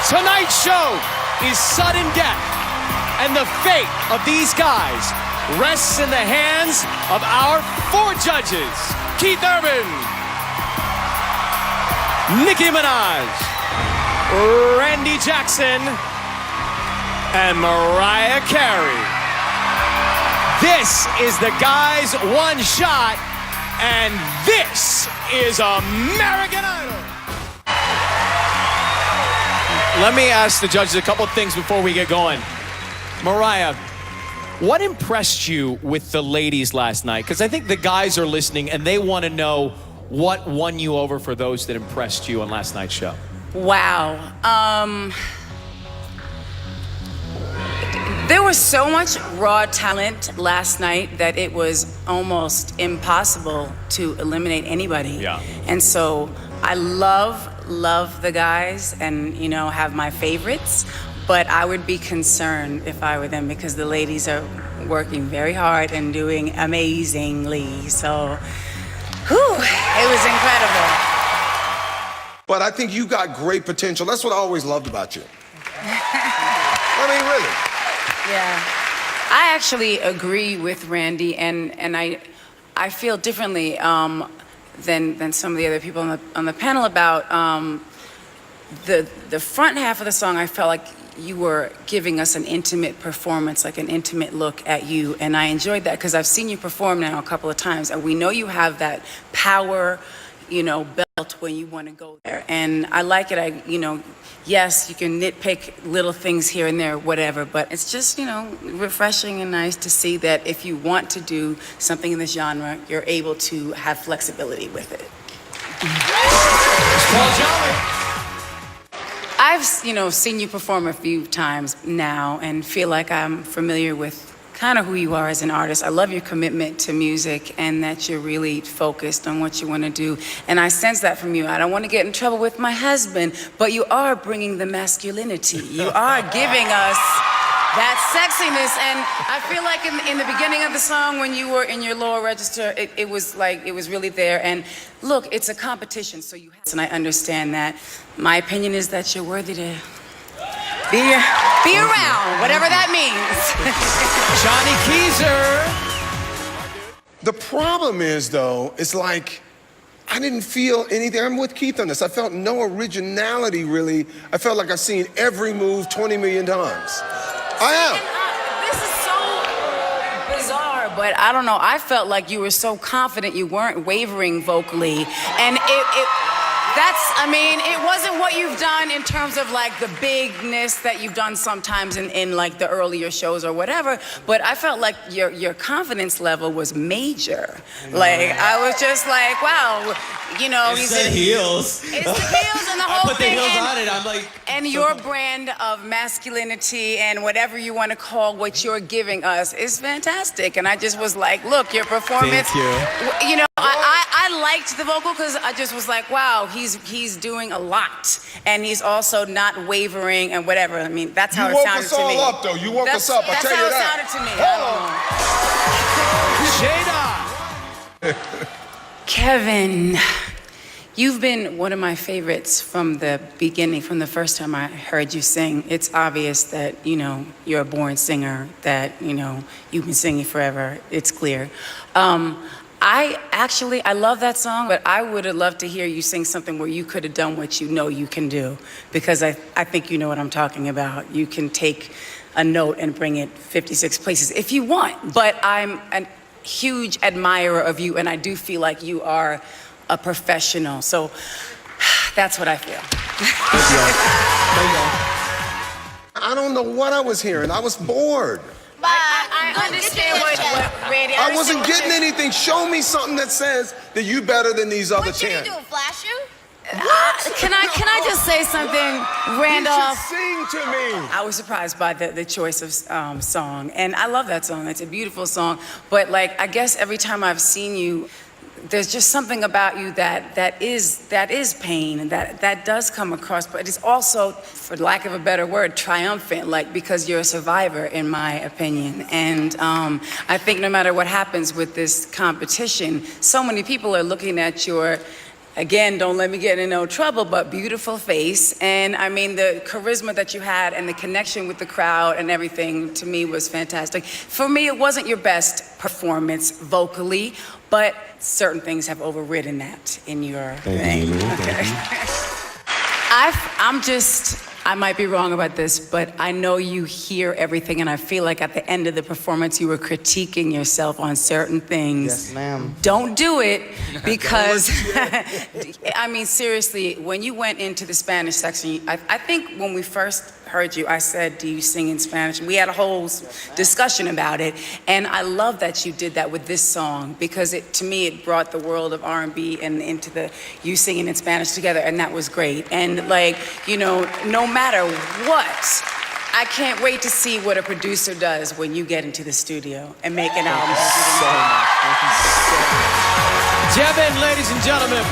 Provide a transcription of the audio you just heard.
Tonight's show is sudden death, and the fate of these guys rests in the hands of our 4 judges: Keith Urban, Nicki Minaj, Randy Jackson, and Mariah Carey. This is the guys' one shot, and this is American Idol. Let me ask the judges a couple things before we get going. Mariah, what impressed you with the ladies last night? Because I think the guys are listening and they want to know what won you over for those that impressed you on last night's show. Wow. There was so much raw talent last night that it was almost impossible to eliminate anybody. Yeah. And so I love the guys and, you know, have my favorites, but I would be concerned if I were them because the ladies are working very hard and doing amazingly. So, whew, it was incredible. But I think you got great potential. That's what I always loved about you. I mean, really. Yeah. I actually agree with Randy, and I feel differently than some of the other people on the panel about the front half of the song. I felt like you were giving us an intimate performance, like an intimate look at you, and I enjoyed that because I've seen you perform now a couple of times, and we know you have that power, you know, belt when you want to go there, and I like it. Yes, you can nitpick little things here and there, whatever, but it's just, you know, refreshing and nice to see that if you want to do something in this genre, you're able to have flexibility with it. I've, you know, seen you perform a few times now and feel like I'm familiar with kind of who you are as an artist. I love your commitment to music and that you're really focused on what you want to do. And I sense that from you. I don't want to get in trouble with my husband, but you are bringing the masculinity. You are giving us that sexiness. And I feel like in the beginning of the song when you were in your lower register, it was like, it was really there. And look, it's a competition, so you have to, and I understand that. My opinion is that you're worthy to be around, whatever that means. Johnny Keezer. The problem is, though, it's like, I didn't feel anything. I'm with Keith on this. I felt no originality, really. I felt like I've seen every move 20 million times. I am. This is so bizarre, but I don't know. I felt like you were so confident you weren't wavering vocally. And it wasn't what you've done in terms of like the bigness that you've done sometimes in like the earlier shows or whatever, but I felt like your confidence level was major. Like, I was just like, wow, you know, It's the heels. It's the heels and the whole I put the thing. heels on it, I'm like... And your brand of masculinity and whatever you want to call what you're giving us is fantastic. And I just was like, look, your performance. Thank you. You know, I liked the vocal because I just was like, wow, he's doing a lot. And he's also not wavering and whatever. I mean, that's how it sounded to me. You woke us all up, though. You woke us up, I tell you that. That's how it sounded to me. I don't know. Kevin, you've been one of my favorites from the beginning, from the first time I heard you sing. It's obvious that, you know, you're a born singer, that, you know, you've been singing forever. It's clear. I love that song, but I would have loved to hear you sing something where you could have done what you know you can do, because I think you know what I'm talking about. You can take a note and bring it 56 places if you want, but I'm a huge admirer of you, and I do feel like you are a professional, so that's what I feel. I don't know what I was hearing. I was bored. I understand what Randy. I wasn't getting anything. Show me something that says that you better than these other 10. What should you do, flash you? Can I just say something, Randolph? You should sing to me. I was surprised by the choice of song, and I love that song. It's a beautiful song, but like, I guess every time I've seen you, there's just something about you that is pain, and that does come across, but it's also, for lack of a better word, triumphant, like, because you're a survivor, in my opinion. And I think no matter what happens with this competition, so many people are looking at your again, don't let me get in no trouble, but beautiful face. And I mean, the charisma that you had and the connection with the crowd and everything to me was fantastic. For me, it wasn't your best performance vocally, but certain things have overridden that in your thing. Okay. I might be wrong about this, but I know you hear everything, and I feel like at the end of the performance, you were critiquing yourself on certain things. Yes, ma'am. Don't do it, because, I mean, seriously, when you went into the Spanish section, I think when we first heard you, I said, do you sing in Spanish? We had a whole discussion about it, and I love that you did that with this song, because to me, it brought the world of R&B and into you singing in Spanish together, and that was great. And like, you know, no matter what, I can't wait to see what a producer does when you get into the studio and make an album. Thank you so much. Thank you so much. Jevin, ladies and gentlemen.